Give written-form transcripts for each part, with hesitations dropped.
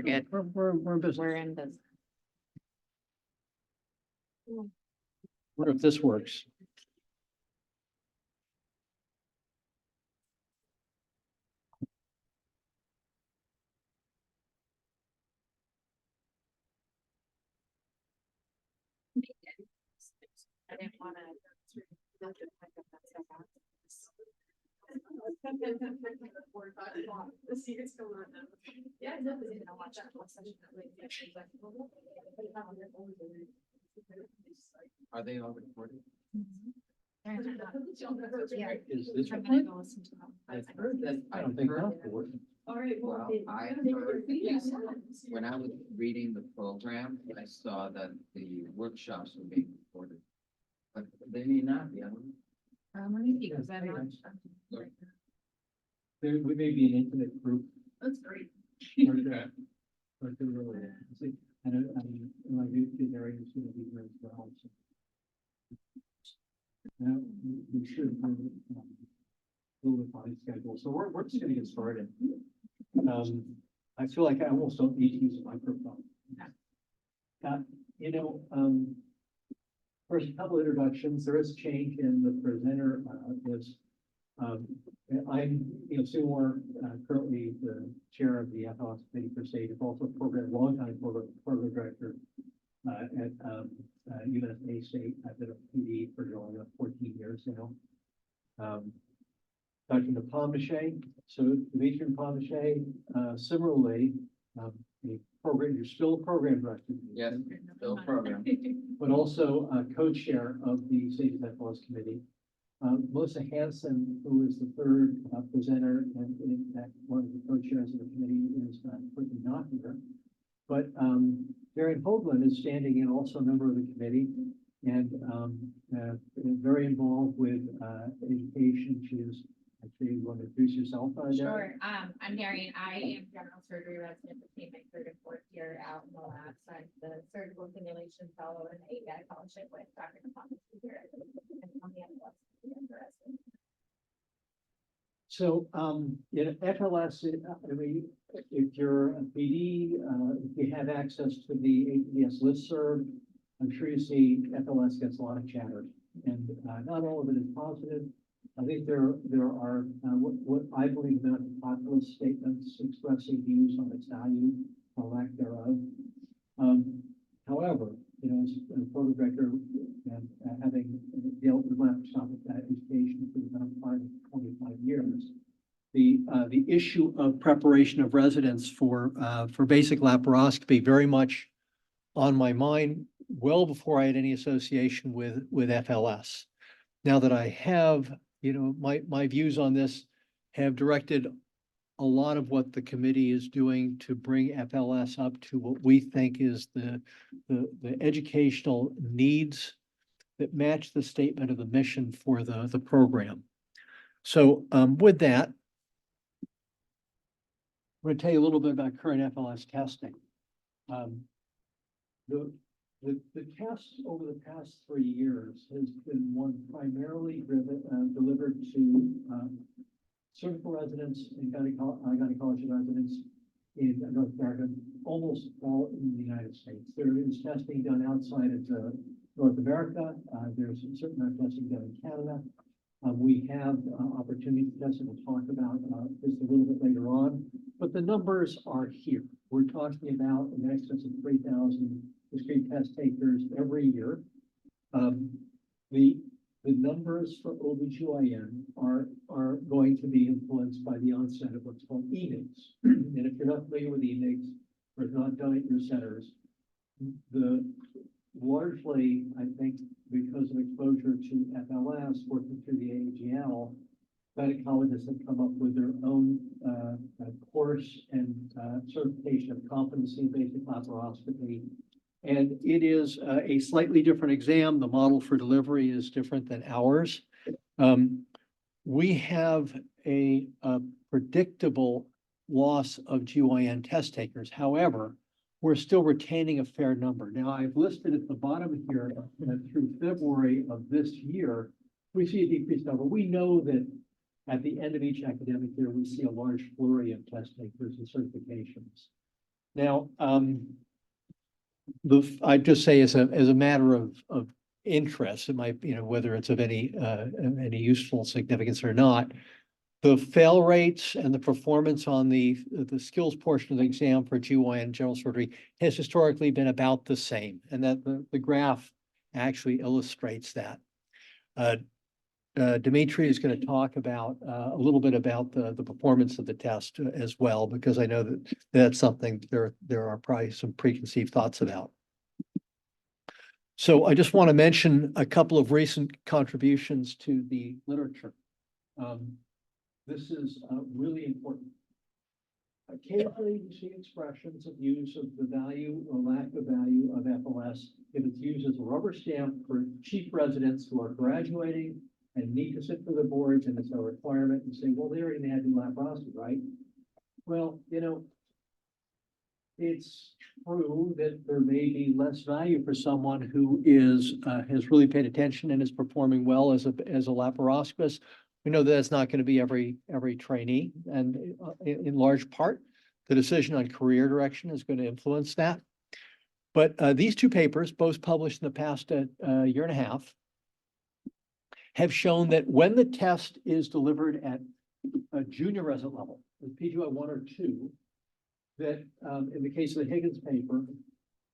we're good. We're in business. We're in business. Wonder if this works. I didn't want to. Yeah, no, they didn't watch that whole session. Are they all recorded? Yeah. Is this? I'm gonna go listen to them. I've heard that. I don't think that would. All right, Well, I heard, when I was reading the program, I saw that the workshops were being recorded. But they may not be, I don't know. Let me see, because I'm not. We may be an intimate group. That's great. Or that. Or they're really, and I do get there, it's gonna be very well. So. Now, we should have a little bit behind schedule, so we're just gonna get started. I feel like I almost don't need to use a microphone. First, a couple introductions. There is change in the presenter list. I'm Seymour, currently the chair of the FLS committee for state, also longtime program director at USA State. I've been a PD for going on 14 years now. Dr. Napalm, so Dimitri Napalm, similarly, the program, you're still a program director. Yes, still program. But also co-chair of the State FLS committee. Melissa Hansen, who is the third presenter and in fact one of the co-chairs of the committee, is quickly not here. But Darren Hoagland is standing in, also a member of the committee, and very involved with education. She is actually, you want to introduce yourself? Sure. I'm Darian. I am general surgery resident, became my third and fourth year out in the lab. So I'm the surgical simulation fellow and APDS fellowship with Dr. Napalm here at the So, FLS, I mean, if you're a PD, if you have access to the APDS listserv, I'm sure you see FLS gets a lot of chatter, and not all of it is positive. I think there are what I believe are populist statements expressing views on its value or lack thereof. However, as a program director and having dealt with laparoscopic education for the better part of 25 years, the issue of preparation of residents for basic laparoscopy very much on my mind well before I had any association with FLS. Now that I have, my views on this have directed a lot of what the committee is doing to bring FLS up to what we think is the educational needs that match the statement of the mission for the program. So with that, I'm going to tell you a little bit about current FLS testing. The tests over the past 3 years has been one primarily delivered to surgical residents and gynecology residents in North America, almost all in the United States. There is testing done outside of North America. There's a certain amount of testing done in Canada. We have opportunity to test, and we'll talk about this a little bit later on. But the numbers are here. We're talking about in excess of 3,000 discrete test takers every year. The numbers for OBGYN are going to be influenced by the onset of what's called ENIGS. And if you're not familiar with ENIGS, or not done at your centers, largely, I think, because of exposure to FLS, working through the AAGL, gynecologists have come up with their own course and certification of competency in basic laparoscopy. And it is a slightly different exam. The model for delivery is different than ours. We have a predictable loss of GYN test takers. However, we're still retaining a fair number. Now, I've listed at the bottom here that through February of this year, we see a decreased number. We know that at the end of each academic year, we see a large flurry of test takers and certifications. Now, I'd just say as a matter of interest, it might, whether it's of any useful significance or not, the fail rates and the performance on the skills portion of the exam for GYN and general surgery has historically been about the same, and that the graph actually illustrates that. Dimitri is going to talk about a little bit about the performance of the test as well, because I know that that's something there are probably some preconceived thoughts about. So I just want to mention a couple of recent contributions to the literature. This is really important. Occasionally, you see expressions of use of the value or lack of value of FLS if it's used as a rubber stamp for chief residents who are graduating and need to sit for the boards, and it's a requirement, and say, well, they already had to do laparoscopy, right? Well, it's true that there may be less value for someone who has really paid attention and is performing well as a laparoscopist. We know that that's not going to be every trainee, and in large part, the decision on career direction is going to influence that. But these two papers, both published in the past year and a half, have shown that when the test is delivered at a junior resident level, with PGY 1 or 2, that in the case of the Higgins paper,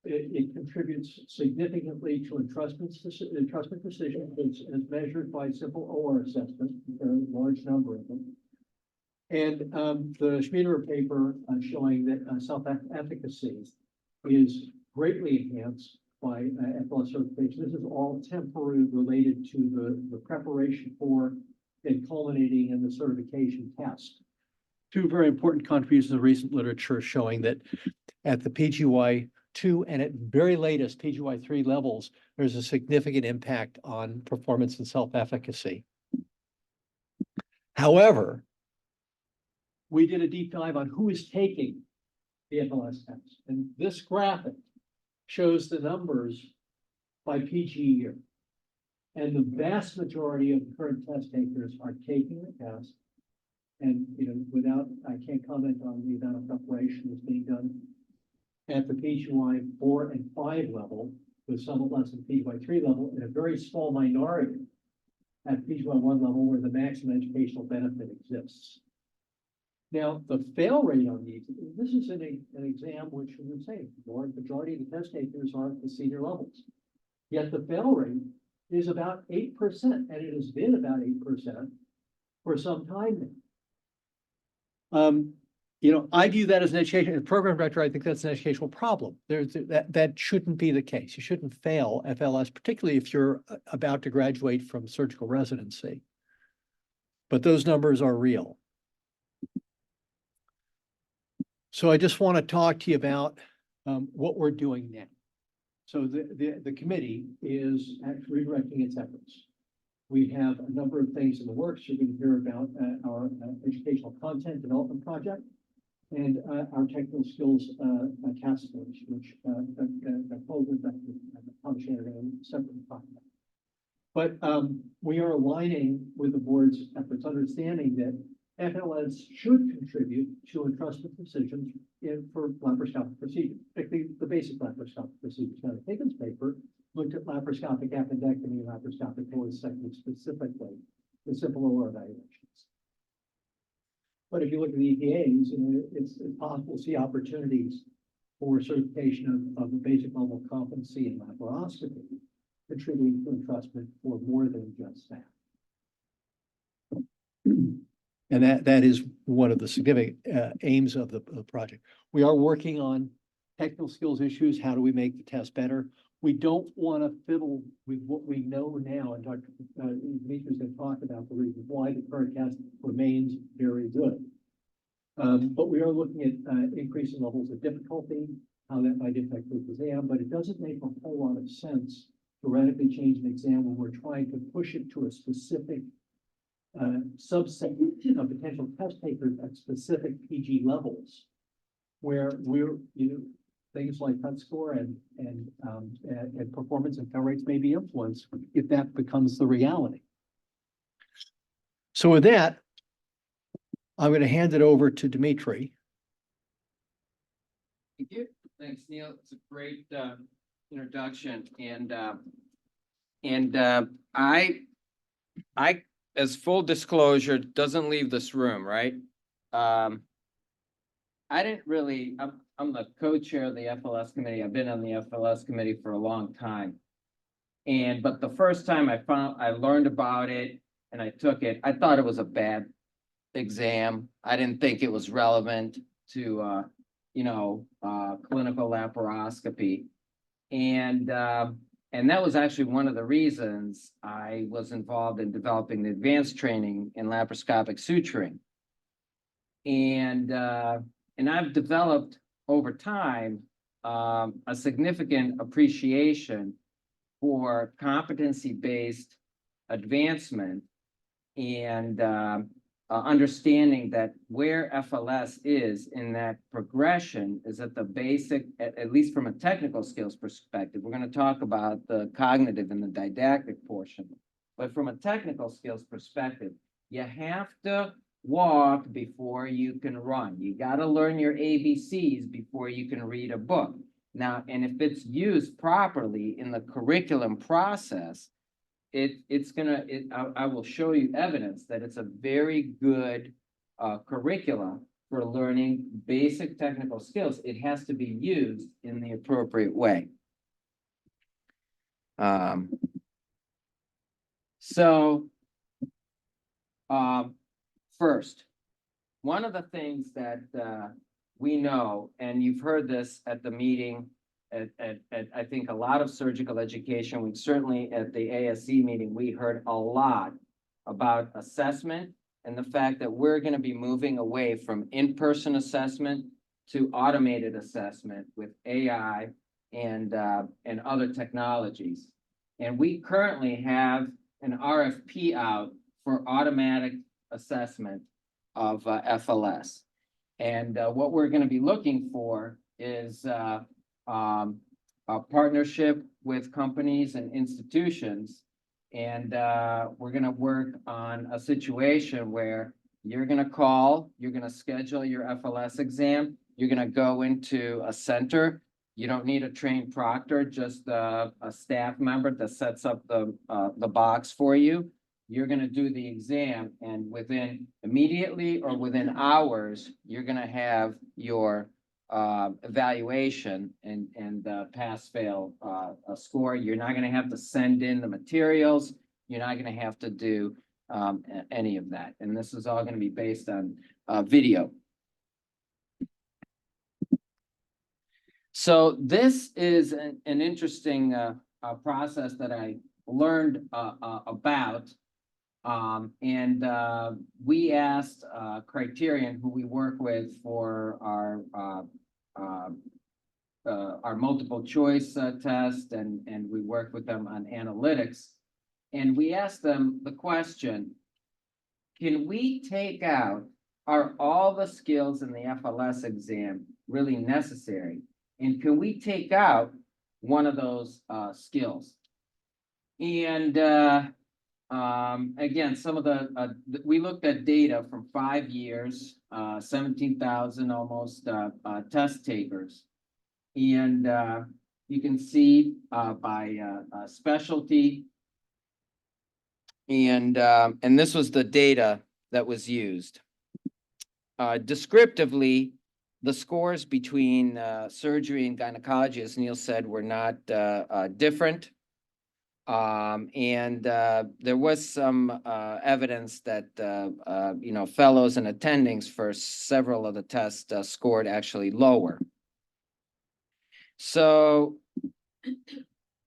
it contributes significantly to entrustment precision as measured by simple OR assessment, a large number of them. And the Schmieder paper showing that self-efficacy is greatly enhanced by FLS certification. This is all temporary related to the preparation for and culminating in the certification test. Two very important contributions of recent literature showing that at the PGY 2 and at very latest PGY 3 levels, there's a significant impact on performance and self-efficacy. However, we did a deep dive on who is taking the FLS test, and this graphic shows the numbers by PG year. And the vast majority of the current test takers are taking the test. And, I can't comment on the amount of preparation that's being done at the PGY 4 and 5 level, with somewhat less than PGY 3 level, and a very small minority at PGY 1 level where the maximum educational benefit exists. Now, the fail rate on these, this is an exam which we would say the large majority of the test takers are at the senior levels. Yet the fail rate is about 8%, and it has been about 8% for some time now. I view that as an education program director. I think that's an educational problem. That shouldn't be the case. You shouldn't fail FLS, particularly if you're about to graduate from surgical residency. But those numbers are real. So I just want to talk to you about what we're doing now. So the committee is actually redirecting its efforts. We have a number of things in the works. You're going to hear about our educational content development project and our technical skills task force, which probably are going to separately talk about. But we are aligning with the board's efforts, understanding that FLS should contribute to entrustment decisions for laparoscopic procedures, particularly the basic laparoscopic procedures. Now, the Higgins paper looked at laparoscopic appendectomy and laparoscopic cholecystectomy specifically, the simple OR evaluations. But if you look at the EPAs, it's possible to see opportunities for certification of the basic level of competency in laparoscopy, contributing to entrustment for more than just that. And that is one of the significant aims of the project. We are working on technical skills issues. How do we make the test better? We don't want to fiddle with what we know now, and Dr. Dimitri's going to talk about the reasons why the current test remains very good. But we are looking at increasing levels of difficulty, how that might impact the exam, but it doesn't make a whole lot of sense to radically change an exam when we're trying to push it to a specific subset of potential test takers at specific PG levels, where we're, things like cut score and performance and fail rates may be influenced if that becomes the reality. So with that, I'm going to hand it over to Dimitri. Thank you. Thanks, Neil. It's a great introduction I, as full disclosure, doesn't leave this room, right? I didn't really, I'm the co-chair of the FLS committee. I've been on the FLS committee for a long time. But the first time I learned about it and I took it, I thought it was a bad exam. I didn't think it was relevant to, clinical laparoscopy. And that was actually one of the reasons I was involved in developing the advanced training in laparoscopic suturing. And I've developed over time a significant appreciation for competency-based advancement and understanding that where FLS is in that progression is at the basic, at least from a technical skills perspective. We're going to talk about the cognitive and the didactic portion, but from a technical skills perspective, you have to walk before you can run. You got to learn your ABCs before you can read a book. Now, and if it's used properly in the curriculum process, I will show you evidence that it's a very good curriculum for learning basic technical skills. It has to be used in the appropriate way. First, one of the things that we know, and you've heard this at the meeting, at I think a lot of surgical education, we certainly at the ASE meeting, we heard a lot about assessment and the fact that we're going to be moving away from in-person assessment to automated assessment with AI and other technologies. And we currently have an RFP out for automatic assessment of FLS. And what we're going to be looking for is a partnership with companies and institutions. And we're going to work on a situation where you're going to call, you're going to schedule your FLS exam, you're going to go into a center. You don't need a trained proctor, just a staff member that sets up the box for you. You're going to do the exam, and immediately or within hours, you're going to have your evaluation and pass-fail score. You're not going to have to send in the materials. You're not going to have to do any of that. And this is all going to be based on video. So this is an interesting process that I learned about. We asked Criterion, who we work with for our multiple choice test, and we work with them on analytics. And we asked them the question, can we take out, are all the skills in the FLS exam really necessary? And can we take out one of those skills? And again, some of we looked at data from 5 years, 17,000 almost test takers. And you can see by specialty. And this was the data that was used. Descriptively, the scores between surgery and gynecology, as Neil said, were not different. There was some evidence that, fellows and attendings for several of the tests scored actually lower. So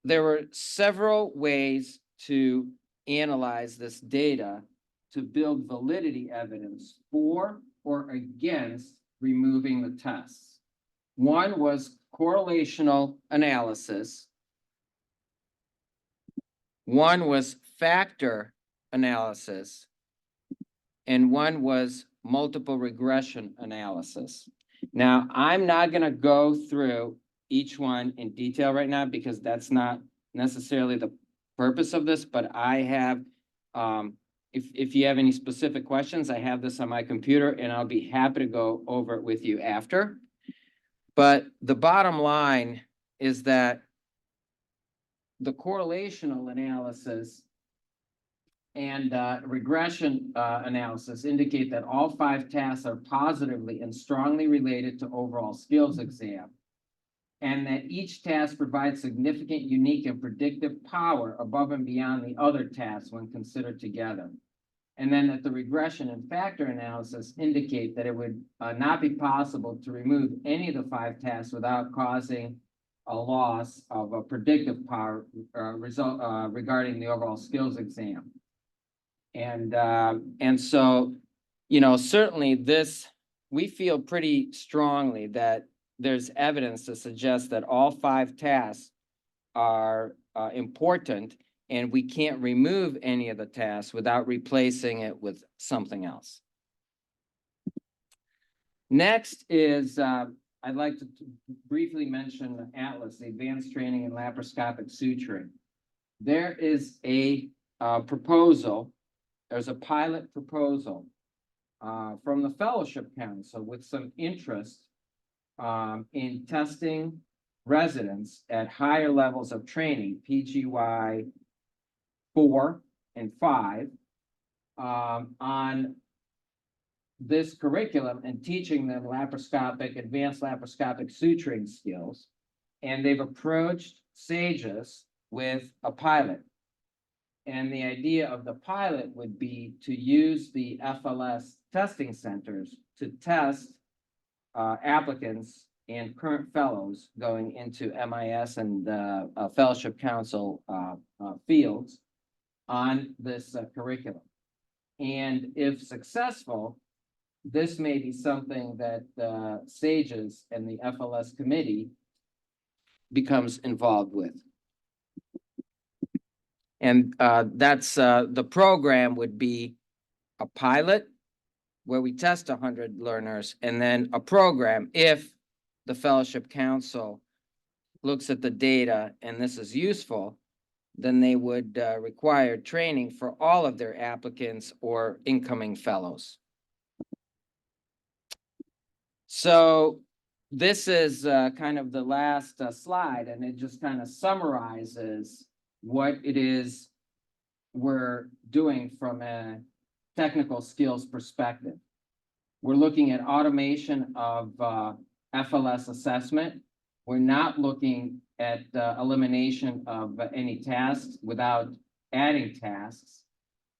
there were several ways to analyze this data to build validity evidence for or against removing the tests. One was correlational analysis. One was factor analysis, and one was multiple regression analysis. Now, I'm not going to go through each one in detail right now because that's not necessarily the purpose of this, but I have, if you have any specific questions, I have this on my computer and I'll be happy to go over it with you after. But the bottom line is that the correlational analysis and regression analysis indicate that all 5 tasks are positively and strongly related to overall skills exam, and that each task provides significant, unique, and predictive power above and beyond the other tasks when considered together. And then that the regression and factor analysis indicate that it would not be possible to remove any of the 5 tasks without causing a loss of a predictive power result regarding the overall skills exam. And so, certainly we feel pretty strongly that there's evidence to suggest that all 5 tasks are important, and we can't remove any of the tasks without replacing it with something else. Next is, I'd like to briefly mention ATLAS, the Advanced Training in Laparoscopic Suturing. There is a proposal, there's a pilot proposal from the Fellowship Council with some interest in testing residents at higher levels of training, PGY 4 and 5, on this curriculum and teaching them advanced laparoscopic suturing skills. And they've approached SAGES with a pilot. And the idea of the pilot would be to use the FLS testing centers to test applicants and current fellows going into MIS and Fellowship Council fields on this curriculum. And if successful, this may be something that SAGES and the FLS committee becomes involved with. And that's the program would be a pilot where we test 100 learners, and then a program if the Fellowship Council looks at the data and this is useful, then they would require training for all of their applicants or incoming fellows. So this is kind of the last slide, and it just kind of summarizes what it is we're doing from a technical skills perspective. We're looking at automation of FLS assessment. We're not looking at elimination of any tasks without adding tasks.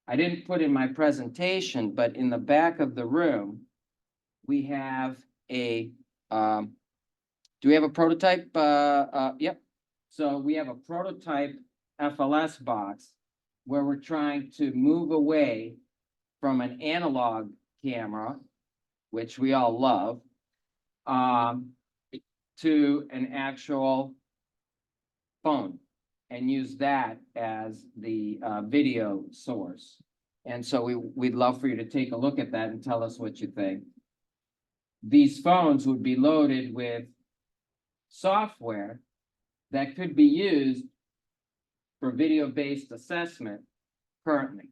I didn't put in my presentation, but in the back of the room, we have a, do we have a prototype? Yep. So we have a prototype FLS box where we're trying to move away from an analog camera, which we all love, to an actual phone and use that as the video source. And so we'd love for you to take a look at that and tell us what you think. These phones would be loaded with software that could be used for video-based assessment currently.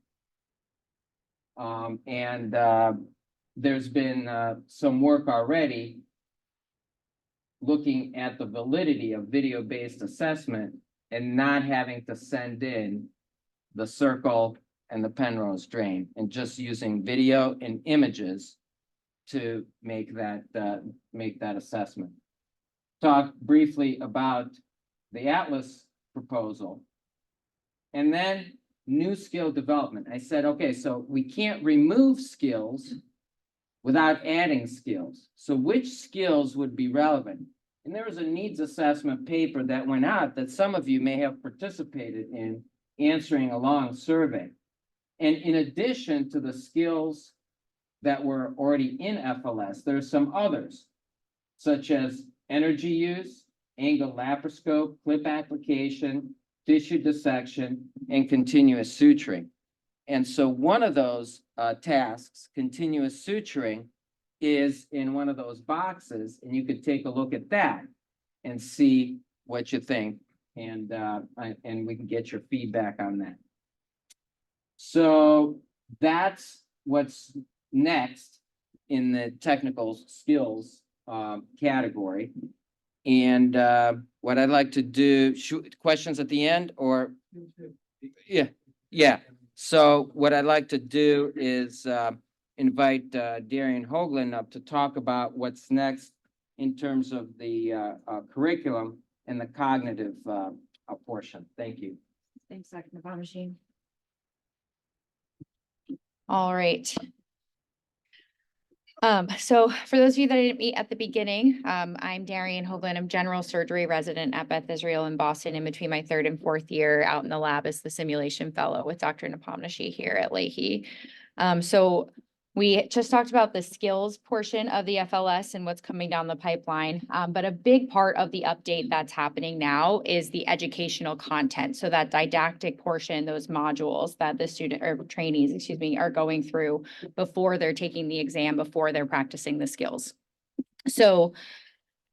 There's been some work already looking at the validity of video-based assessment and not having to send in the circle and the Penrose drain, and just using video and images to make that assessment. Talk briefly about the ATLAS proposal, and then new skill development. I said, okay, so we can't remove skills without adding skills. So which skills would be relevant? And there was a needs assessment paper that went out that some of you may have participated in answering a long survey. And in addition to the skills that were already in FLS, there are some others, such as energy use, angle laparoscope, clip application, tissue dissection, and continuous suturing. And so one of those tasks, continuous suturing, is in one of those boxes, and you could take a look at that and see what you think, and we can get your feedback on that. So that's what's next in the technical skills category. And what I'd like to do, questions at the end or? Yeah. So what I'd like to do is invite Darian Hoagland up to talk about what's next in terms of the curriculum and the cognitive portion. Thank you. Thanks, Dr. Napomashine. All right. So for those of you that I didn't meet at the beginning, I'm Darian Hoagland. I'm general surgery resident at Beth Israel in Boston in between my 3rd and 4th year out in the lab as the simulation fellow with Dr. Napomashine here at Leahy. So we just talked about the skills portion of the FLS and what's coming down the pipeline. But a big part of the update that's happening now is the educational content. So that didactic portion, those modules that the student or trainees, excuse me, are going through before they're taking the exam, before they're practicing the skills. So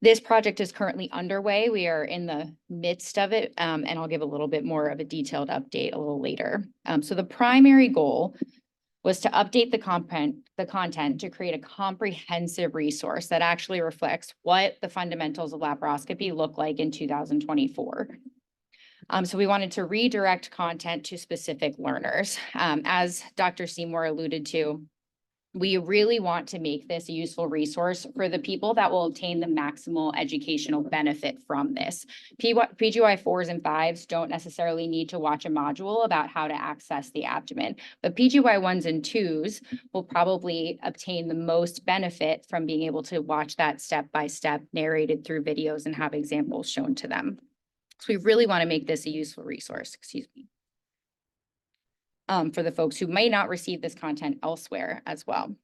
this project is currently underway. We are in the midst of it, and I'll give a little bit more of a detailed update a little later. So the primary goal was to update the content to create a comprehensive resource that actually reflects what the fundamentals of laparoscopy look like in 2024. So we wanted to redirect content to specific learners. As Dr. Seymour alluded to, we really want to make this a useful resource for the people that will obtain the maximal educational benefit from this. PGY 4s and 5s don't necessarily need to watch a module about how to access the abdomen, but PGY 1s and 2s will probably obtain the most benefit from being able to watch that step-by-step narrated through videos and have examples shown to them. So we really want to make this a useful resource, excuse me. For the folks who may not receive this content elsewhere as well.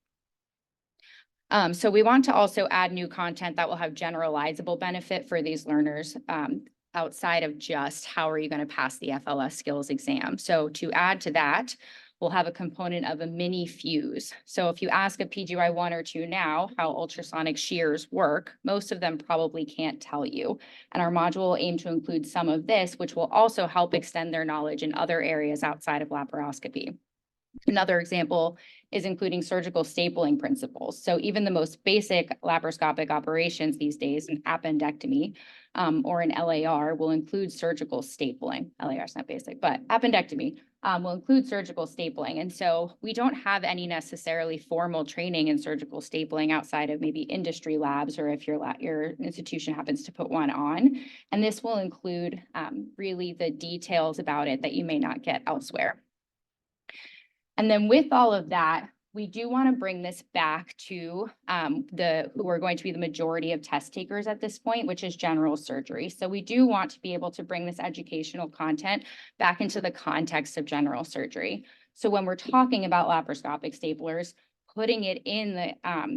So we want to also add new content that will have generalizable benefit for these learners outside of just how are you going to pass the FLS skills exam. So to add to that, we'll have a component of a mini fuse. So if you ask a PGY 1 or 2 now how ultrasonic shears work, most of them probably can't tell you. And our module will aim to include some of this, which will also help extend their knowledge in other areas outside of laparoscopy. Another example is including surgical stapling principles. So even the most basic laparoscopic operations these days, an appendectomy or an LAR, will include surgical stapling. LAR is not basic, but appendectomy will include surgical stapling. And so we don't have any necessarily formal training in surgical stapling outside of maybe industry labs or if your institution happens to put one on. And this will include really the details about it that you may not get elsewhere. And then with all of that, we do want to bring this back to who are going to be the majority of test takers at this point, which is general surgery. So we do want to be able to bring this educational content back into the context of general surgery. So when we're talking about laparoscopic staplers, putting it in the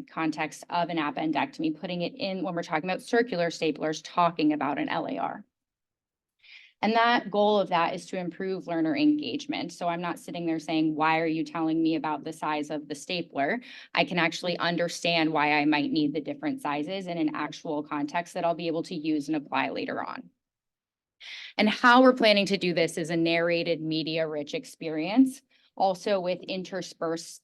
context of an appendectomy, putting it in when we're talking about circular staplers, talking about an LAR. And that goal of that is to improve learner engagement. So I'm not sitting there saying, why are you telling me about the size of the stapler? I can actually understand why I might need the different sizes in an actual context that I'll be able to use and apply later on. And how we're planning to do this is a narrated media-rich experience, also with interspersed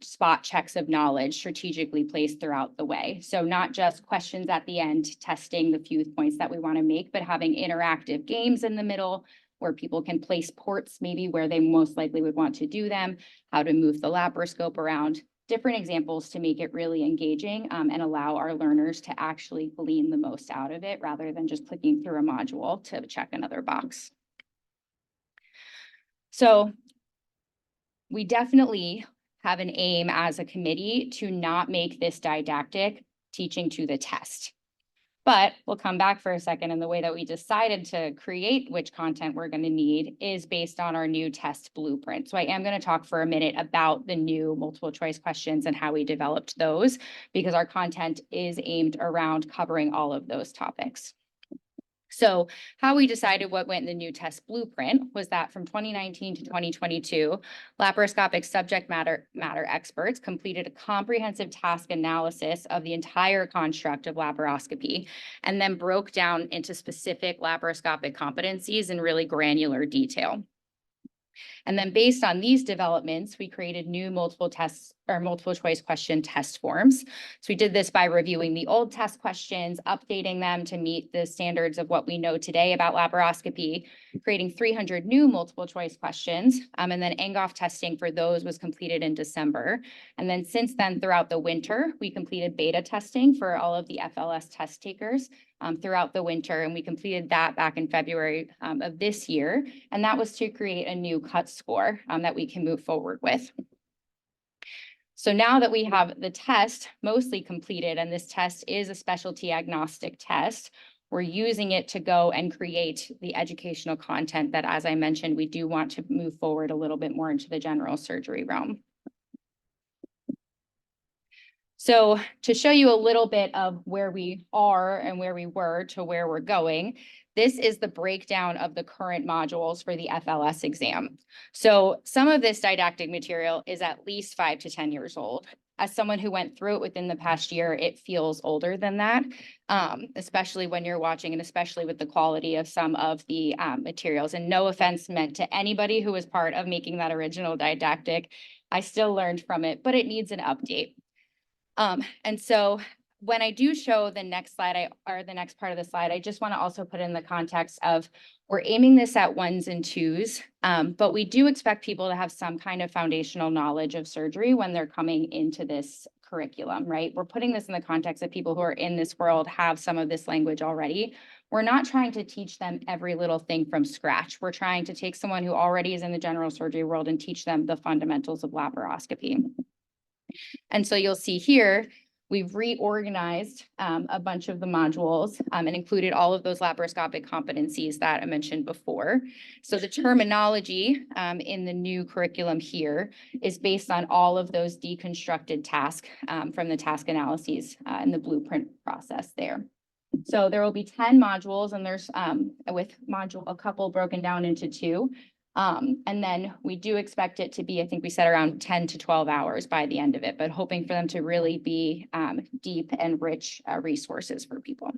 spot checks of knowledge strategically placed throughout the way. So not just questions at the end, testing the few points that we want to make, but having interactive games in the middle where people can place ports maybe where they most likely would want to do them, how to move the laparoscope around, different examples to make it really engaging and allow our learners to actually glean the most out of it rather than just clicking through a module to check another box. So we definitely have an aim as a committee to not make this didactic teaching to the test. But we'll come back for a second, and the way that we decided to create which content we're going to need is based on our new test blueprint. So I am going to talk for a minute about the new multiple choice questions and how we developed those, because our content is aimed around covering all of those topics. So how we decided what went in the new test blueprint was that from 2019 to 2022, laparoscopic subject matter experts completed a comprehensive task analysis of the entire construct of laparoscopy and then broke down into specific laparoscopic competencies in really granular detail. And then based on these developments, we created new multiple or multiple choice question test forms. So we did this by reviewing the old test questions, updating them to meet the standards of what we know today about laparoscopy, creating 300 new multiple choice questions, and then Angoff testing for those was completed in December. And then since then, throughout the winter, we completed beta testing for all of the FLS test takers throughout the winter, and we completed that back in February of this year. And that was to create a new cut score that we can move forward with. So now that we have the test mostly completed, and this test is a specialty agnostic test, we're using it to go and create the educational content that, as I mentioned, we do want to move forward a little bit more into the general surgery realm. So to show you a little bit of where we are and where we were to where we're going, this is the breakdown of the current modules for the FLS exam. So some of this didactic material is at least 5 to 10 years old. As someone who went through it within the past year, it feels older than that, especially when you're watching and especially with the quality of some of the materials. And no offense meant to anybody who was part of making that original didactic. I still learned from it, but it needs an update. And so when I do show the next slide, or the next part of the slide, I just want to also put in the context of we're aiming this at 1s and 2s, but we do expect people to have some kind of foundational knowledge of surgery when they're coming into this curriculum, right? We're putting this in the context that people who are in this world have some of this language already. We're not trying to teach them every little thing from scratch. We're trying to take someone who already is in the general surgery world and teach them the fundamentals of laparoscopy. And so you'll see here, we've reorganized a bunch of the modules and included all of those laparoscopic competencies that I mentioned before. So the terminology in the new curriculum here is based on all of those deconstructed tasks from the task analyses and the blueprint process there. So there will be 10 modules, and there's with a couple broken down into 2. And then we do expect it to be, I think we said around 10 to 12 hours by the end of it, but hoping for them to really be deep and rich resources for people.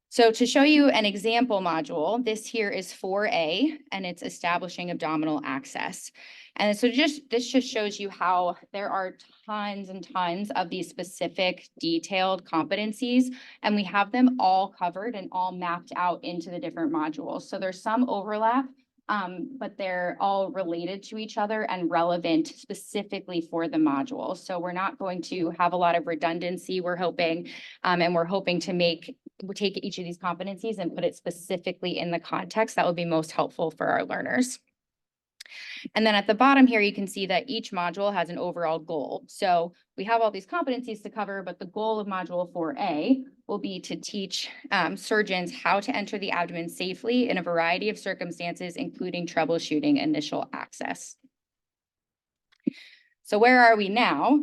So to show you an example module, this here is 4A, and it's establishing abdominal access. And so this just shows you how there are tons and tons of these specific detailed competencies, and we have them all covered and all mapped out into the different modules. So there's some overlap, but they're all related to each other and relevant specifically for the module. So we're not going to have a lot of redundancy, we're hoping, and we're hoping to take each of these competencies and put it specifically in the context that would be most helpful for our learners. And then at the bottom here, you can see that each module has an overall goal. So we have all these competencies to cover, but the goal of module 4A will be to teach surgeons how to enter the abdomen safely in a variety of circumstances, including troubleshooting initial access. So where are we now?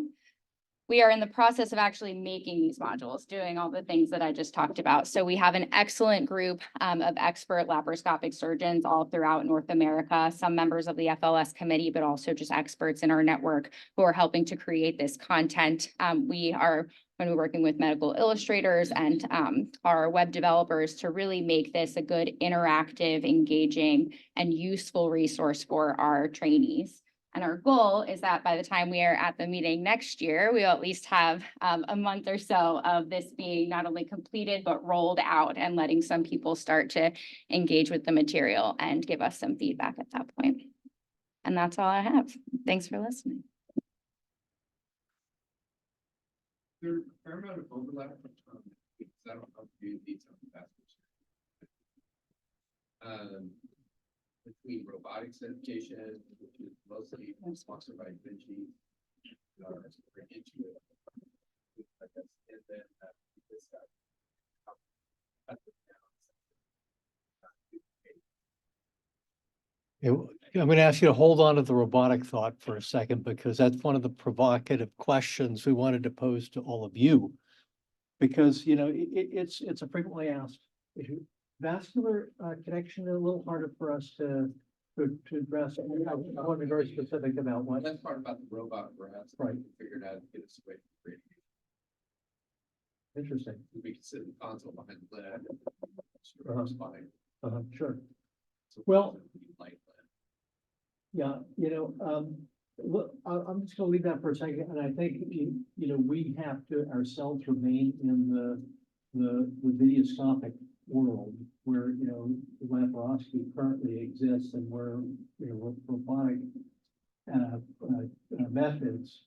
We are in the process of actually making these modules, doing all the things that I just talked about. So we have an excellent group of expert laparoscopic surgeons all throughout North America, some members of the FLS committee, but also just experts in our network who are helping to create this content. We are going to be working with medical illustrators and our web developers to really make this a good, interactive, engaging, and useful resource for our trainees. And our goal is that by the time we are at the meeting next year, we'll at least have a month or so of this being not only completed, but rolled out and letting some people start to engage with the material and give us some feedback at that point. And that's all I have. Thanks for listening. There's a fair amount of overlap. Because I don't know if you need some between robotics education, which is mostly sponsored by Vinci, and then this guy. I'm going to ask you to hold on to the robotic thought for a second, because that's one of the provocative questions we wanted to pose to all of you. Because, you know, it's a frequently asked issue. Vascular connection is a little harder for us to address. I want to be very specific about what. That's part about the robot, perhaps. Right. Figured out to get us away from creating. Interesting. We could sit in the console behind the lid. Sure. So Well, like yeah, you know, Well, I'm just gonna leave that for a second, and I think, we have to ourselves remain in the videoscopic world where, laparoscopy currently exists and where, robotic methods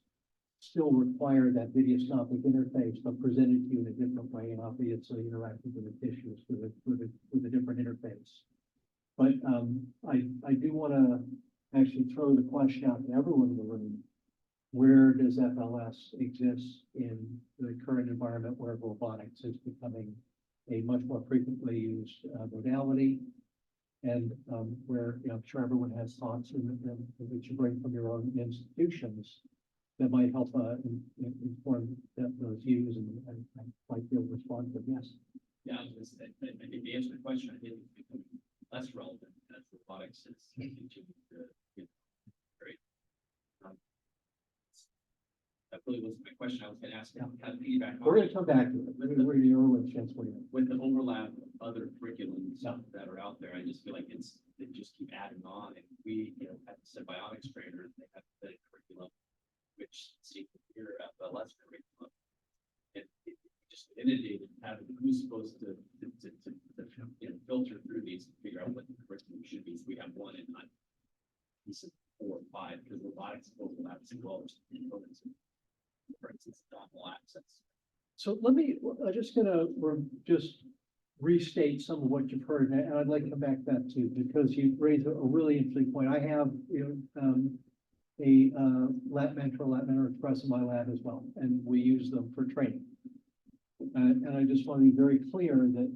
still require that videoscopic interface, but presented to you in a different way, and obviously interacting with the tissues with a different interface. But, I do want to actually throw the question out to everyone in the room. Where does FLS exist in the current environment where robotics is becoming a much more frequently used modality? And where, I'm sure everyone has thoughts that you bring from your own institutions that might help inform those views and might be able to respond to them. Yes. Yeah, I was gonna say, I think the answer to the question, I think it's becoming less relevant as robotics is continuing to get very. That really was my question. I was gonna ask, Yeah. kind of piggyback We're on going to come back to it. We're going to your chance for you. with the overlap of other curriculums Yeah. that are out there. I just feel like they just keep adding on, and we, have the symbiotics trainers, they have the curriculum, which seems to hear FLS curriculum. And it just inundated having who's supposed to filter through these and figure out what the curriculum should be. So we have one and not pieces 4 or 5, because robotics overlaps as well as components. For instance, novel access. So let me, I'm just gonna just restate some of what you've heard, and I'd like to come back to that too, because you raised a really interesting point. I have, a lab mentor express in my lab as well, and we use them for training. And I just want to be very clear that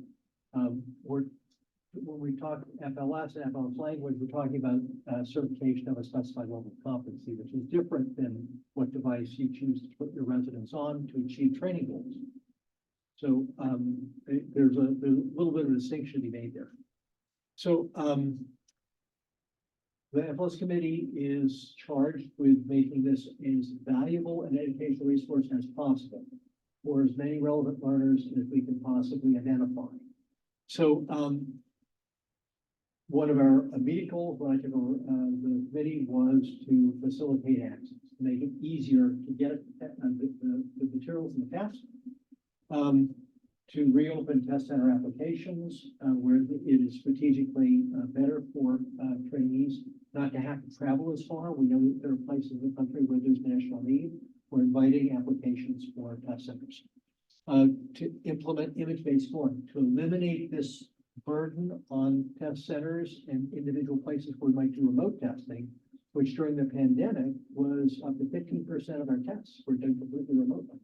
when we talk FLS and FLS language, we're talking about certification of a specified level of competency, which is different than what device you choose to put your residents on to achieve training goals. So there's a little bit of a distinction to be made there. So the FLS committee is charged with making this as valuable an educational resource as possible for as many relevant learners as we can possibly identify. So one of our immediate goals when I took over the committee was to facilitate access, to make it easier to get the materials in the test, to reopen test center applications where it is strategically better for trainees not to have to travel as far. We know that there are places in the country where there's national need. We're inviting applications for test centers to implement image-based scoring, to eliminate this burden on test centers and individual places where we might do remote testing, which during the pandemic was up to 15% of our tests were done completely remotely.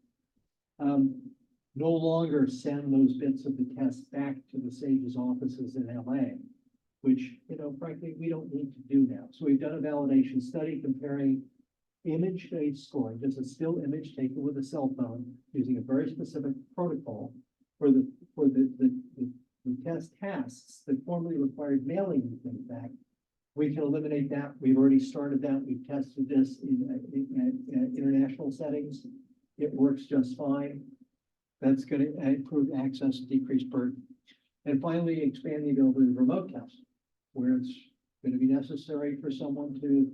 No longer send those bits of the test back to the SAGE's offices in LA, which, frankly, we don't need to do now. So we've done a validation study comparing image-based scoring, just a still image taken with a cell phone using a very specific protocol for the test tasks that formerly required mailing these things back. We can eliminate that. We've already started that. We've tested this in international settings. It works just fine. That's going to improve access and decrease burden. And finally, expand the availability of remote tests, where it's going to be necessary for someone to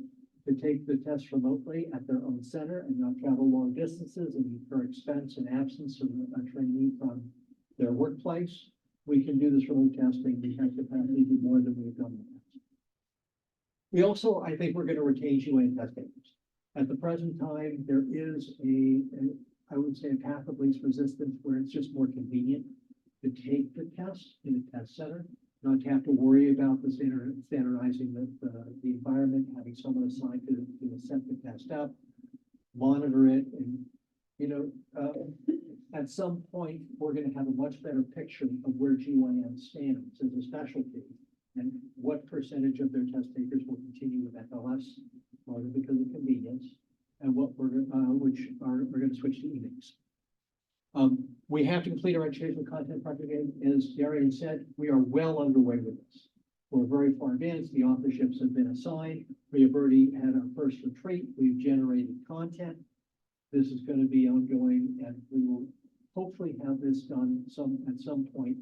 take the test remotely at their own center and not travel long distances and incur expense and absence of a trainee from their workplace. We can do this remote testing. We have capacity to do more than we've done in the past. We also, I think we're going to retain GUA test takers. At the present time, there is I would say, a path of least resistance where it's just more convenient to take the test in a test center, not to have to worry about the standardizing the environment, having someone assigned to set the test up, monitor it, and at some point we're going to have a much better picture of where GYN stands as a specialty and what percentage of their test takers will continue with FLS, whether because of convenience, and what we're going to switch to e-mix. We have to complete our educational content project. As Darian said, we are well underway with this. We're very far advanced. The authorships have been assigned. We have already had our first retreat. We've generated content. This is going to be ongoing, and we will hopefully have this done at some point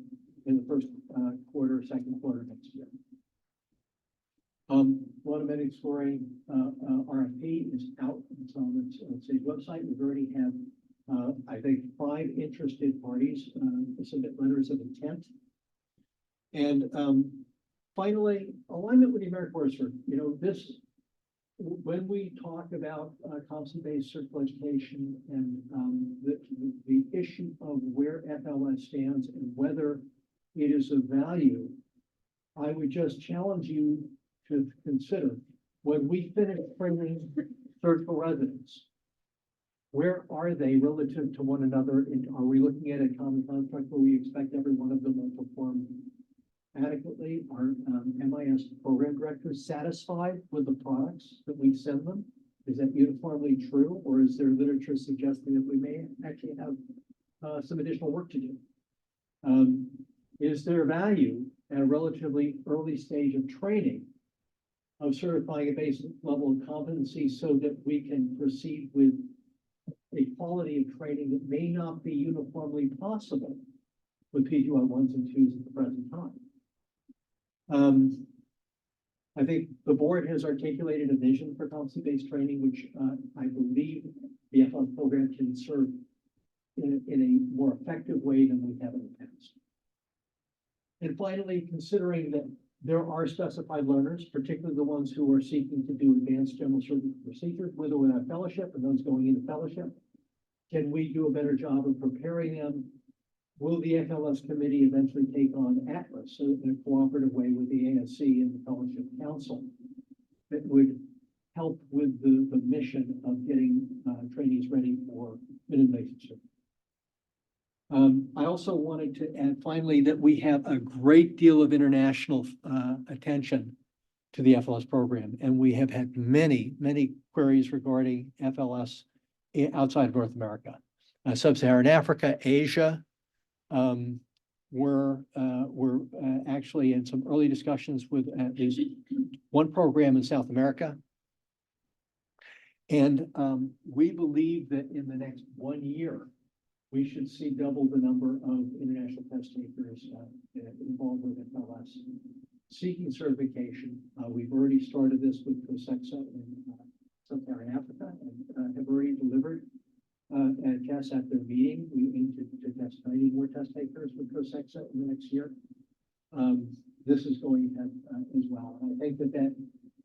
in the first quarter, second quarter next year. Automatic scoring, RFP is out. It's on the city's website. We've already have, I think, 5 interested parties, submit letters of intent. And, finally, alignment with the American Forester. You know, this, when we talk about, competency-based circle education and, the issue of where FLS stands and whether it is of value, I would just challenge you to consider, when we finish training surgical residents, where are they relative to one another? And are we looking at a common construct where we expect every one of them to perform adequately? Are MIS program directors satisfied with the products that we send them? Is that uniformly true, or is there literature suggesting that we may actually have some additional work to do? Is there value at a relatively early stage of training of certifying a basic level of competency so that we can proceed with a quality of training that may not be uniformly possible with PGY1s and 2s at the present time? I think the board has articulated a vision for competency-based training, which I believe the FLS program can serve in a more effective way than we have in the past. And finally, considering that there are specified learners, particularly the ones who are seeking to do advanced general surgical procedures with or without fellowship, and those going into fellowship, can we do a better job of preparing them? Will the FLS committee eventually take on Atlas in a cooperative way with the ASC and the Fellowship Council that would help with the mission of getting trainees ready for mid-invasive surgery? I also wanted to add finally that we have a great deal of international attention to the FLS program, and we have had many queries regarding FLS outside of North America, Sub-Saharan Africa, Asia. We're actually in some early discussions with at least one program in South America. And we believe that in the next 1 year, we should see double the number of international test takers involved with FLS seeking certification. We've already started this with COSEXA in Sub-Saharan Africa and have already delivered tests at their meeting. We aim to test 90 more test takers with COSEXA in the next year. This is going to have as well. And I think that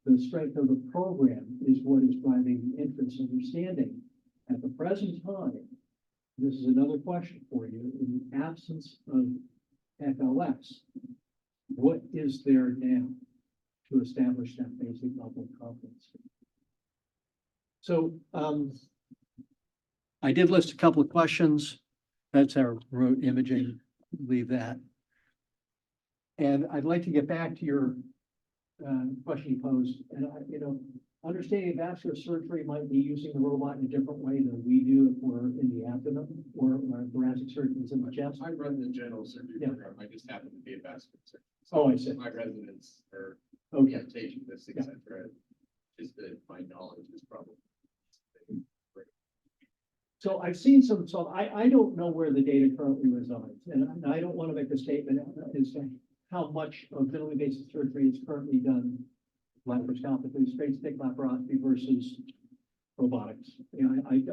the strength of the program is what is driving the interest and understanding. At the present time, this is another question for you. In the absence of FLS, what is there now to establish that basic level of competency? So I did list a couple of questions. That's our remote imaging. Leave that. And I'd like to get back to your question you posed. And understanding vascular surgery might be using the robot in a different way than we do if we're in the abdomen or thoracic surgeons in the chest. I run the general surgery Yeah. program. I just happen to be a vascular surgeon. Oh, I see. My residents are Okay. orientation, this, et cetera. Just that my knowledge is probably. So I've seen some, so I don't know where the data currently resides, and I don't want to make a statement as to how much of minimally invasive surgery is currently done laparoscopically, straight stick laparoscopy versus robotics.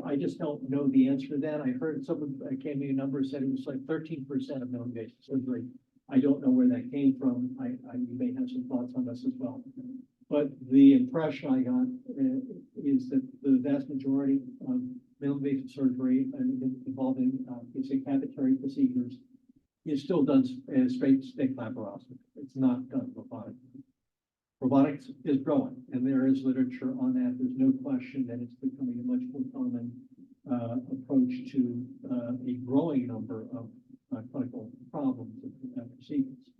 I just don't know the answer to that. I heard someone came me a number, said it was like 13% of minimally invasive surgery. I don't know where that came from. You may have some thoughts on this as well. But the impression I got is that the vast majority of minimally invasive surgery involving basic cavitary procedures is still done as straight stick laparoscopy. It's not done robotically. Robotics is growing, and there is literature on that. There's no question that it's becoming a much more common approach to a growing number of clinical problems and procedures.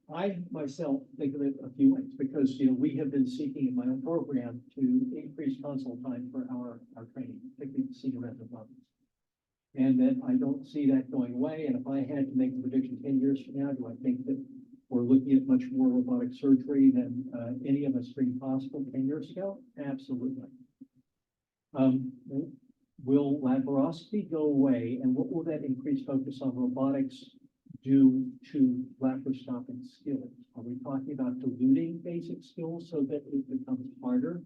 I myself think of it a few ways because we have been seeking in my own program to increase consult time for our training, particularly senior resident levels. And that I don't see that going away. And if I had to make a prediction 10 years from now, do I think that we're looking at much more robotic surgery than any of us dreamed possible 10 years ago? Absolutely. Will laparoscopy go away, and what will that increased focus on robotics due to laparoscopic skills? Are we talking about diluting basic skills so that it becomes harder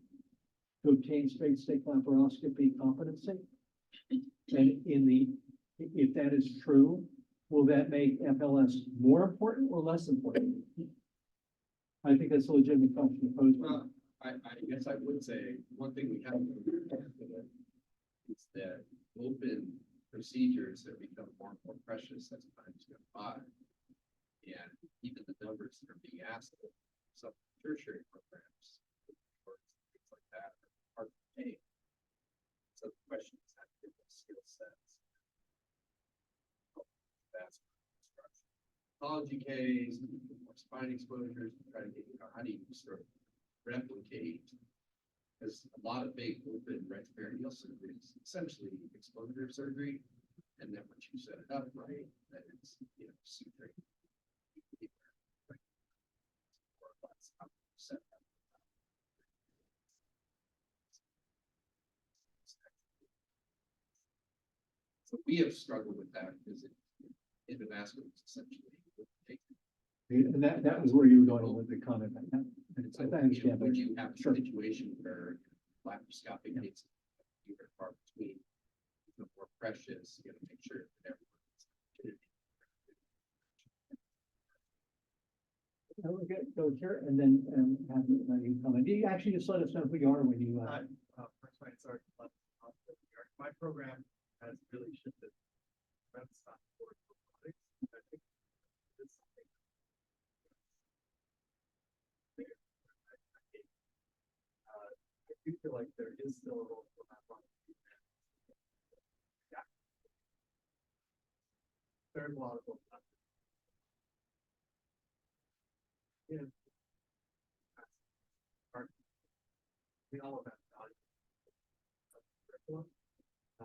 to obtain straight stick laparoscopy competency? And if that is true, will that make FLS more important or less important? I think that's a legitimate question to pose. Well, I guess I would say, one thing we have to remember is that open procedures have become more and more precious as time goes by. And even the numbers that are being asked of some tertiary programs, or things like that, are hard to take. So the question is how to get those skill sets. That's construction. Pathology case, more spine exposures, try to get, how do you sort of replicate? Because a lot of big open retropharyngeal surgery is essentially exposure surgery. And then once you set it up right, then it's, suturing. More or less how you set that up. So we have struggled with that because endovascular is essentially. And that was where you were going with the comment. I understand. Would you have a Sure. situation where laparoscopic needs to be far between, more precious, you gotta make sure that everyone's. Okay, go here and then have you comment. You actually just let us know who you are when you. My program has really shifted. Renaissance towards robotics. I think this is something I do feel like there is still a role for that one. Yeah. There's a lot of work. Yeah. We all have value. Curriculum. I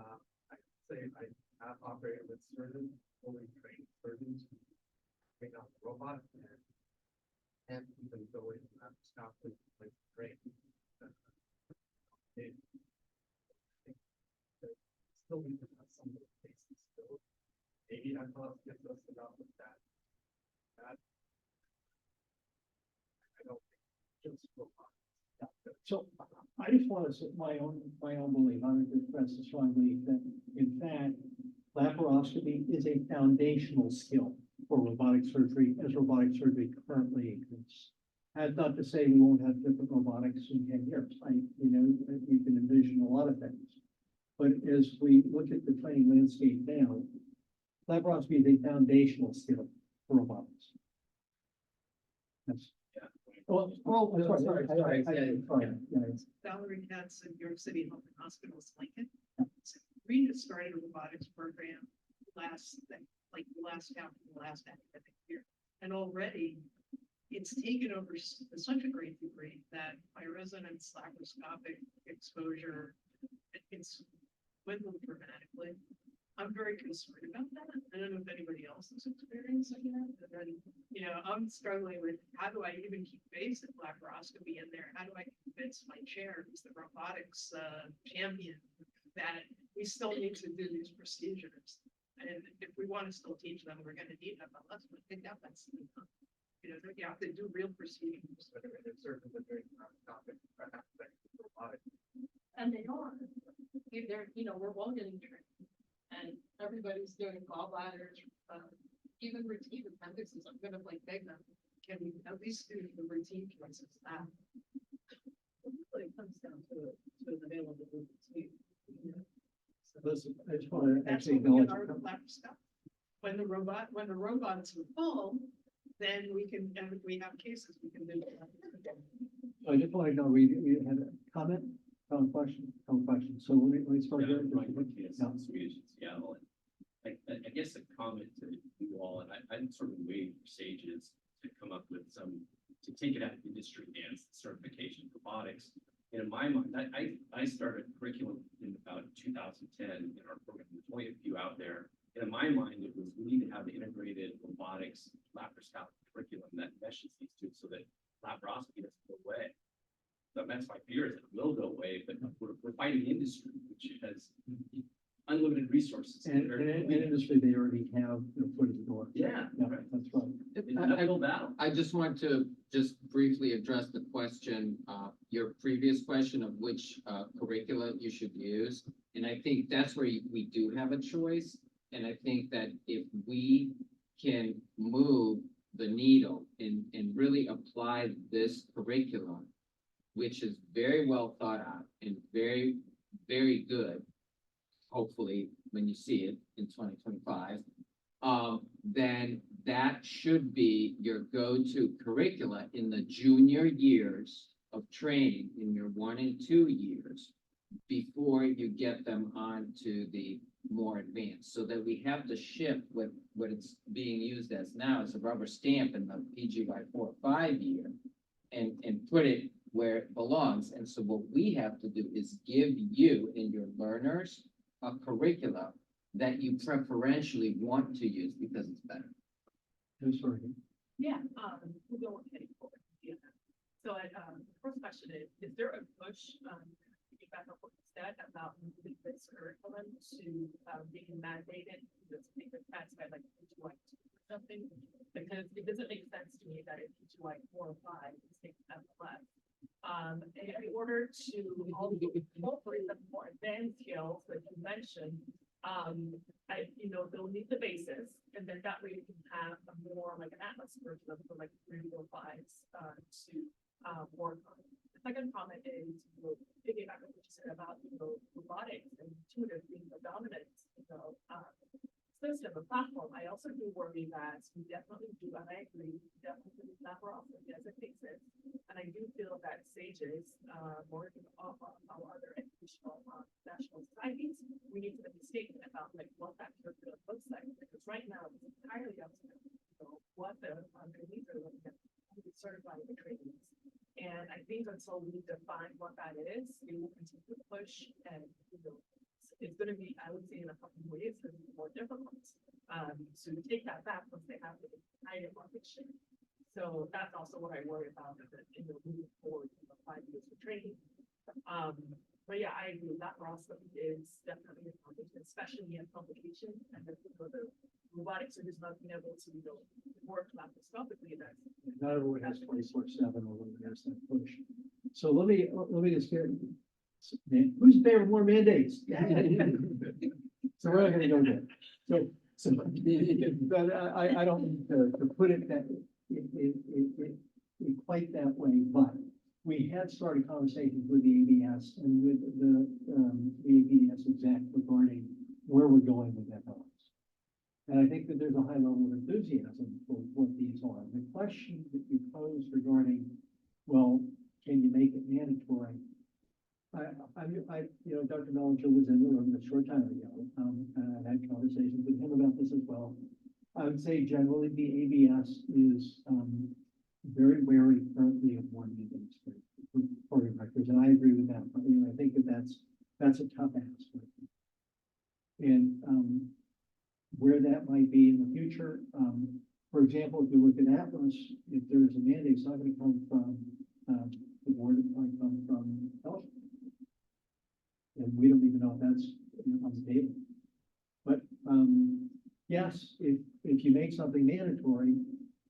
say I have operated with surgeons, fully trained surgeons, trained on the robot and even go in and stop with like train. Still need to have some of the basic skills. Maybe I thought gets us enough with that. I don't think just robot. So I just want to say my own belief. I would express a strong belief that in fact, laparoscopy is a foundational skill for robotic surgery as robotic surgery currently exists. That's not to say we won't have different robotics in 10 years. You can envision a lot of things. But as we look at the training landscape now, laparoscopy is a foundational skill for robotics. Yes. Well, sorry. Valerie Katz in New York City Health and Hospitals, Lincoln. So we just started a robotics program last half of the last academic year. And already it's taken over such a great degree that my residents' laparoscopic exposure, it's dwindled dramatically. I'm very concerned about that. I don't know if anybody else is experiencing that. But then, I'm struggling with how do I even keep basic laparoscopy in there? How do I convince my chair, who's the robotics champion, that we still need to do these procedures? And if we want to still teach them, we're going to need FLS. But I think that's you have to do real procedures. It's certainly a very topic. Robotics. And they are. We're all getting trained. And everybody's doing gallbladders, even routine appendixes. I'm gonna beg them, can we at least do the routine cases now? It comes down to an availability. So listen, I just want to That's actually what we acknowledge. get our laparoscope. When the robots are full, then we can, and if we have cases, we can do that. So I just want to know, we had a comment, question. So let me start here. Yeah, Swedish in Seattle. And I guess a comment to you all, and I'm sort of waiting for SAGES to come up with to take it out of industry and certification robotics. And in my mind, I started curriculum in about 2010 in our program. There's only a few out there. And in my mind, it was we need to have the integrated robotics laparoscopic curriculum that meshes these two so that laparoscopy doesn't go away. So that's my fear is that it will go away, but we're fighting industry, which has unlimited resources. And in industry, they already have their foot in the door. Yeah, uphill battle. I just want to just briefly address the question, your previous question of which curricula you should use. And I think that's where we do have a choice. And I think that if we can move the needle and really apply this curriculum, which is very well thought out and very, very good, hopefully, when you see it in 2025, then that should be your go-to curricula in the junior years of training, in your 1 and 2 years, before you get them on to the more advanced, so that we have to shift what it's being used as now as a rubber stamp in the PGY 4 or 5 year and put it where it belongs. And so what we have to do is give you and your learners a curricula that you preferentially want to use because it's better. I'm sorry. Yeah, we'll go with heading forward. Yeah. So the first question is there a push, to back up what you said about moving this curriculum to being mandated, this being passed by like PGY 2 or something? Because it doesn't make sense to me that if PGY 4 or 5 is taking that less. In order to also incorporate the more advanced skills that you mentioned, they'll need the basis, and then that way you can have a more like an atlas curriculum for like 3 or 5s to work on. The second comment is, piggyback on what you said about, robotics and intuitive being the dominant, system or platform. I also do worry that we definitely do, and I agree, definitely Laparoscopic as it exists. And I do feel that SAGES, working off of our other educational national societies, we need to make a statement about like what that curriculum looks like, because right now it's entirely up to them, what the needs are looking at, to be certified in the trainings. And I think until we define what that is, we will continue to push and, it's going to be, I would say in a couple of ways, it's going to be more difficult to take that back once they have the entire market share. So that's also what I worry about moving forward in the 5 years of training. But yeah, I agree that Laparoscopic is definitely a foundation, especially in publication, and the robotics are just not being able to work laparoscopically. Not everyone has 24/7, although there's that push. So let me just get, who's there more mandates? So we're not gonna go there. So, but I don't mean to put it that, it quite that way, but we had started conversations with the ABS and with the APDS exec regarding where we're going with that balance. And I think that there's a high level of enthusiasm for what these are. The question that you posed regarding, well, can you make it mandatory? Dr. Mellinger was in the room a short time ago, and I had conversations with him about this as well. I would say generally the ABS is, very wary currently of one mandate for records, and I agree with that. But, I think that that's a tough ask. And, where that might be in the future, for example, if you look at Atlas, if there's a mandate, it's not going to come from, the board, it might come from Belgium. And we don't even know if that's on the table. But yes, if you make something mandatory,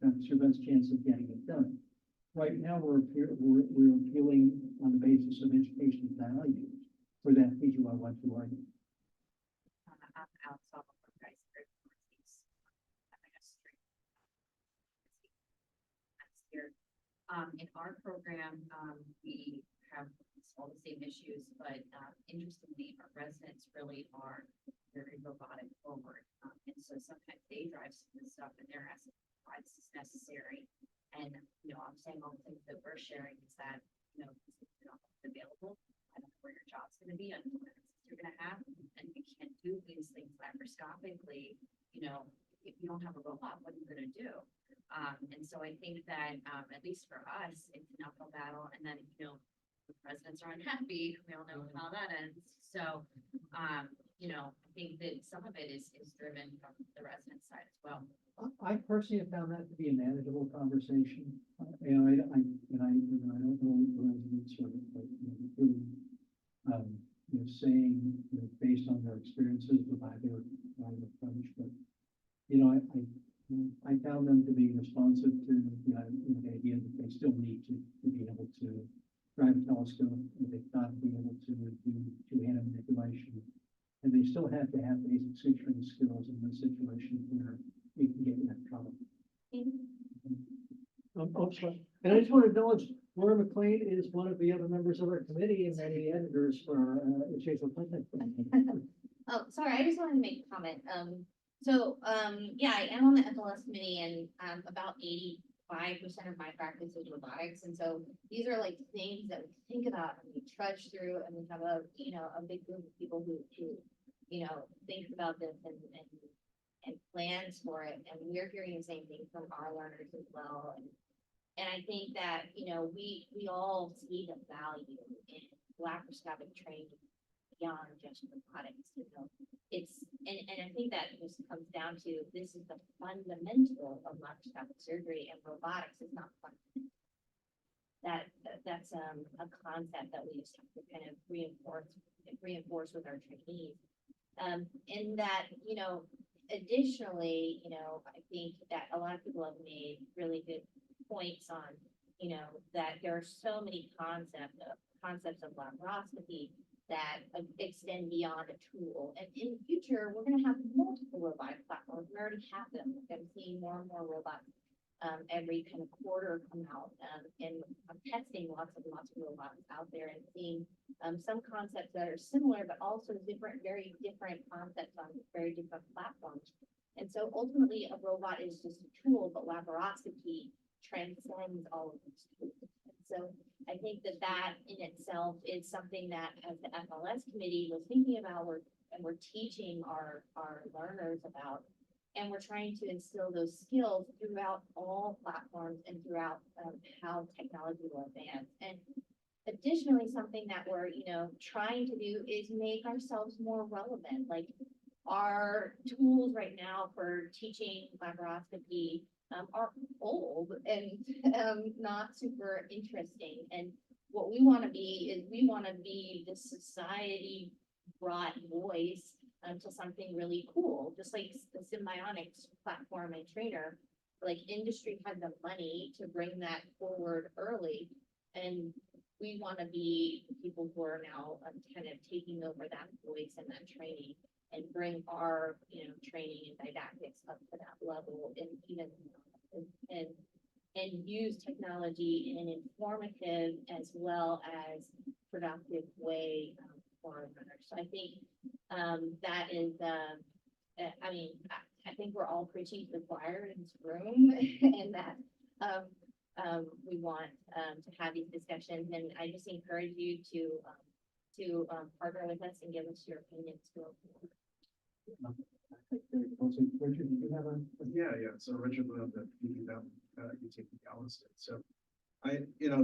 that's your best chance of getting it done. Right now, we're appealing on the basis of education values for that PGY 1-2 argument. In our program, we have all the same issues, but interestingly, our residents really are very robotic forward. And so sometimes they drive some of the stuff and they're asking why this is necessary. And, I'm saying all the things that we're sharing is that, it's not available. I don't know where your job's going to be, I don't know what you're going to have, and you can't do these things laparoscopically. If you don't have a robot, what are you going to do? And so I think that, at least for us, it's an uphill battle. And then, the residents are unhappy. We all know how that ends. So, I think that some of it is driven from the resident side as well. I personally have found that to be a manageable conversation. I don't know the residents or, but, saying, based on their experiences with either approach, but, I found them to be responsive to, the idea that they still need to be able to drive a telescope, and they've got to be able to do two-hand manipulation. And they still have to have basic suturing skills in those situations where you can get in that trouble. Sorry. And I just want to acknowledge Laura McLean is one of the other members of our committee and many editors for Chase Content. Oh, sorry, I just wanted to make a comment. Yeah, I am on the FLS committee and, about 85% of my practice is robotics. And so these are like things that we think about and we trudge through and we have a big group of people who, thinks about this and plans for it. And we're hearing the same thing from our learners as well. And I think that, we all see the value in laparoscopic training beyond just robotics, It's, and I think that just comes down to, this is the fundamental of laparoscopic surgery, and robotics is not fundamental. That's a concept that we just have to kind of reinforce with our trainees. And that, additionally, I think that a lot of people have made really good points on, that there are so many concepts of laparoscopy that extend beyond a tool. And in the future, we're going to have multiple robotic platforms. We already have them. I'm seeing more and more robots every kind of quarter come out. And I'm testing lots of robots out there and seeing some concepts that are similar, but also very different concepts on very different platforms. And so ultimately, a robot is just a tool, but laparoscopy transcends all of these tools. And so I think that in itself is something that, as the FLS committee was thinking about, we're teaching our learners about, and we're trying to instill those skills throughout all platforms and throughout how technology will advance. And additionally, something that we're trying to do is make ourselves more relevant. Like, our tools right now for teaching laparoscopy are old and not super interesting. And what we want to be is the society brought voice to something really cool, just like the Symbionics platform and trainer. Like, industry had the money to bring that forward early, and we want to be the people who are now kind of taking over that voice and that training, and bring our training and didactics up to that level, and even and use technology in an informative as well as productive way for our learners. So I think that is I think we're all preaching to the choir in this room and that we want to have these discussions, and I just encourage you to partner with us and give us your opinions going forward. Richard, did you have a? Yeah. So Richard, you take the Galveston. So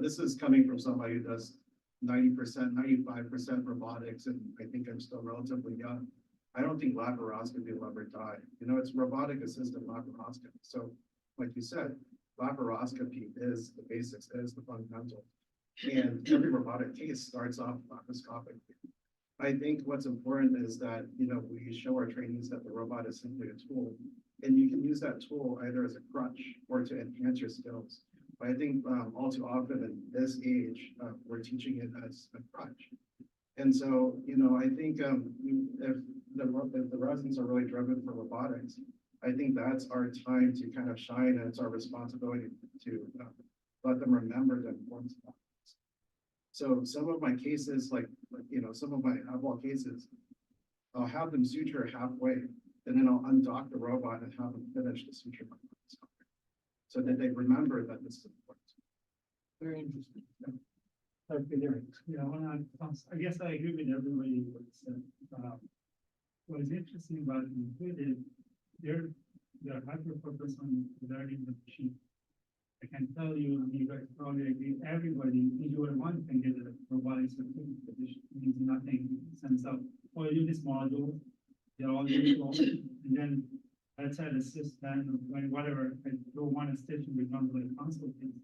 this is coming from somebody who does 90%, 95% robotics, and I think I'm still relatively young. I don't think laparoscopy will ever die. It's robotic assisted laparoscopy. So, like you said, laparoscopy is the basics, is the fundamental. And every robotic case starts off laparoscopic. I think what's important is that, we show our trainees that the robot is simply a tool, and you can use that tool either as a crutch or to enhance your skills. But I think all too often in this age, we're teaching it as a crutch. And so, I think if the residents are really driven for robotics, I think that's our time to kind of shine, and it's our responsibility to let them remember the importance of it. So some of my cases, some of my eyeball cases, I'll have them suture halfway, and then I'll undock the robot and have them finish the suture, so that they remember that this is important. Very interesting. I guess I agree with everybody what said. What's interesting about it is they're hyper-focused on learning the machine. I can tell you, you guys probably agree, everybody, one can get a robotic certificate, which means nothing sense of, oh, you do this module, they're all useful, and then let's add assistant, whatever, I do one station becomes like consulting.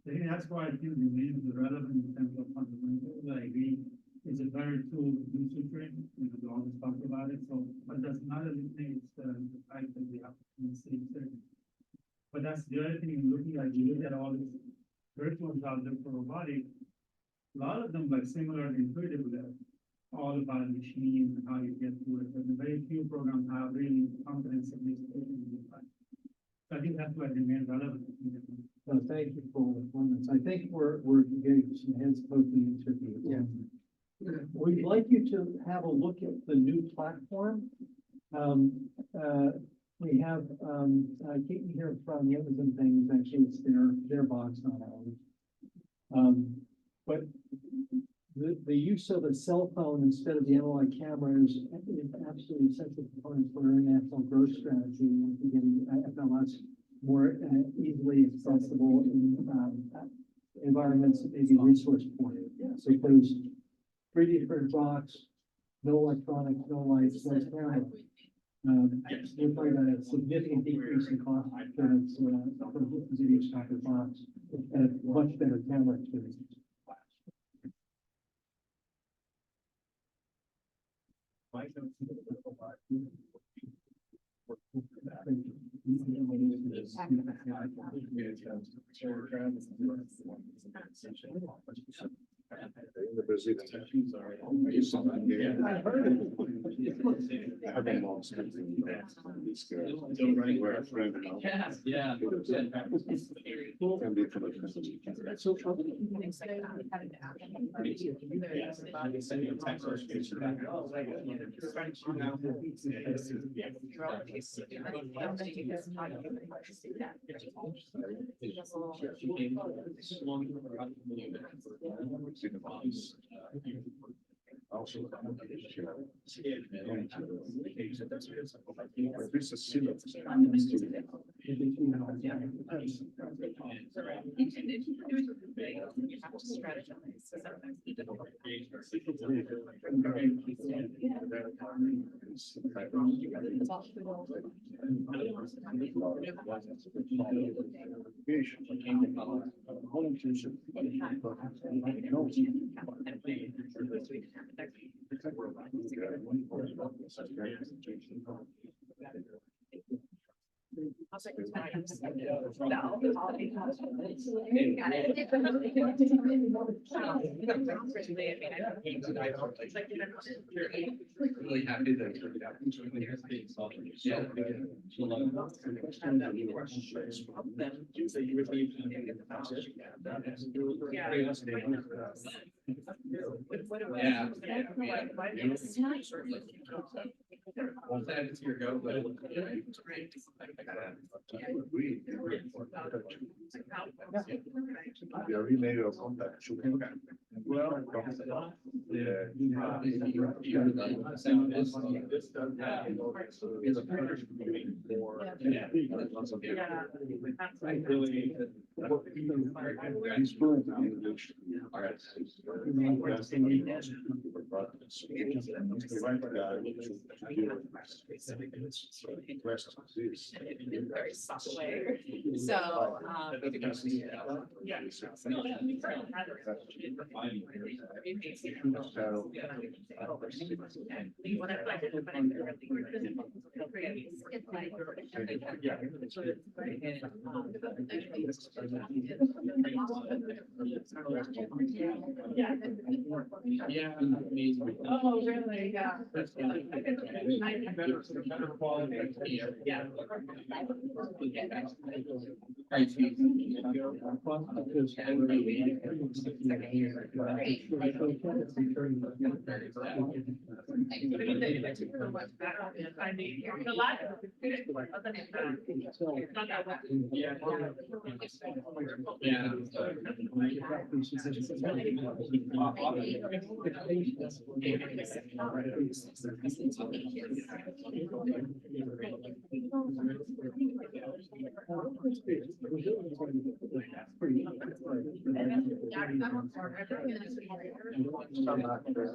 I think that's why I think remains relevant in terms of fundamentals. I agree, it's a better tool to do suturing, we always talk about it, so, but that's not eliminates the fact that we have to see surgery. that's the other thing, looking at, you look at all these curriculums out there for robotics. A lot of them like similar and intuitive, they're all about machines and how you get to it, but very few programs have really comprehensive education in this. So I think that's why they remain relevant. So thank you for all the comments. I think we're getting some heads poking into the. We'd like you to have a look at the new platform. We have, Keaton here from the Amazon things, actually it's their box, not ours. But the use of a cell phone instead of the analog camera is absolutely essential component for our international growth strategy. And getting FLS more easily accessible in environments that may be resource poor. Because 3D different blocks, no electronics, no lights, no camera. We're talking about a significant decrease in cost from video stocker box and a much better camera experience. Yeah. Really happy that. We made a contact. Well. Very soft way. So, Yeah. Amazing. Oh, really? Yeah. That's better quality. Yeah. We talked about that too.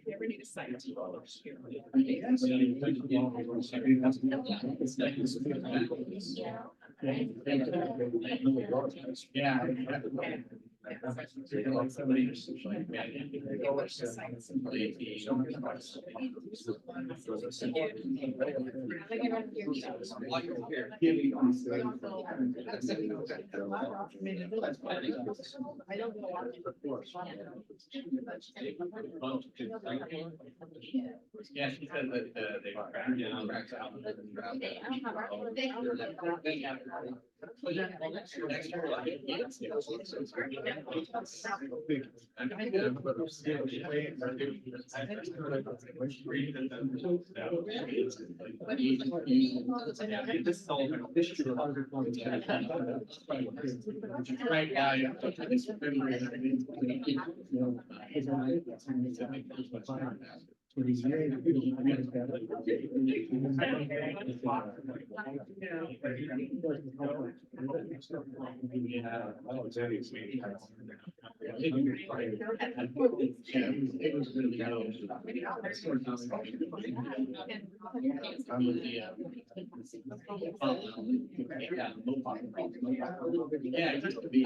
Never need a site. I don't know. Yeah, she said that they cracked down. For the year, Yeah, it used to be.